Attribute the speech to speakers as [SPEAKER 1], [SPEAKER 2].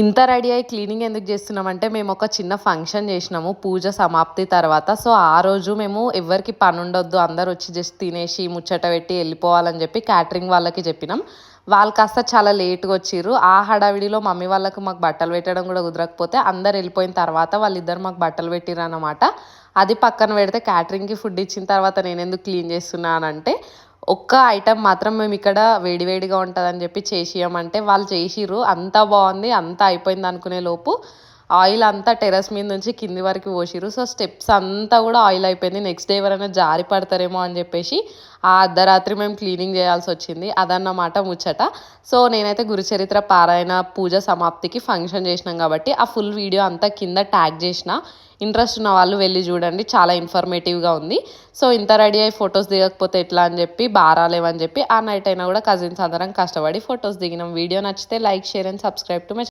[SPEAKER 1] ఇంత రెడీ అయ్యి క్లీనింగ్ ఎందుకు చేస్తున్నామంటే మేము ఒక చిన్న ఫంక్షన్ చేసినాము పూజ సమాప్తి తర్వాత. సో ఆ రోజు మేము ఎవరికి పని ఉండొద్దు, అందరు వచ్చి జస్ట్ తినేసి ముచ్చట పెట్టి వెళ్ళిపోవాలని చెప్పి క్యాటరింగ్ వాళ్ళకి చెప్పినాం. వాళ్ళు కాస్త చాలా లేట్గా వచ్చిర్రు. ఆ హడావిడిలో మమ్మీ వాళ్ళకు మాకు బట్టలు పెట్టడం కూడా కుదరకపోతే అందరు వెళ్ళిపోయిన తర్వాత వాళ్ళిద్దరు మాకు బట్టలు పెట్టిర్రు అన్నమాట. అది పక్కన పెడితే క్యాటరింగ్కి ఫుడ్ ఇచ్చిన తర్వాత నేను ఎందుకు క్లీన్ చేస్తున్నానంటే ఒక్క ఐటెం మాత్రం మేము ఇక్కడ వేడివేడిగా ఉంటుందని చెప్పి చేసియమంటే వాళ్ళు చేసిర్రు. అంతా బాగుంది, అంతా అయిపోయింది అనుకునే లోపు ఆయిల్ అంతా టెర్రస్ మీద నుంచి కింది వరకు పోసిర్రు. సో స్టెప్స్ అంతా కూడా ఆయిల్ అయిపోయింది. నెక్స్ట్ డే ఎవరైనా జారి పడతారేమో అని చెప్పేసి ఆ అర్ధరాత్రి మేము క్లీనింగ్ చేయాల్సి వచ్చింది. అదన్నమాట ముచ్చట. సో నేనైతే గురుచరిత్ర పారాయణ పూజ సమాప్తికి ఫంక్షన్ చేసినాం కాబట్టి ఆ ఫుల్ వీడియో అంతా కింద ట్యాగ్ చేసిన. ఇంట్రెస్ట్ ఉన్న వాళ్ళు వెళ్ళి చూడండి, చాలా ఇన్ఫర్మేటివ్గా ఉంది. సో ఇంత రెడీ అయ్యి ఫొటోస్ దిగకపోతే ఎట్లా అని చెప్పి బారాలేవని చెప్పి ఆ నైట్ అయినా కూడా కజిన్స్ అందరం కష్టపడి ఫొటోస్ దిగినాం. వీడియో నచ్చితే like, share and subscribe to my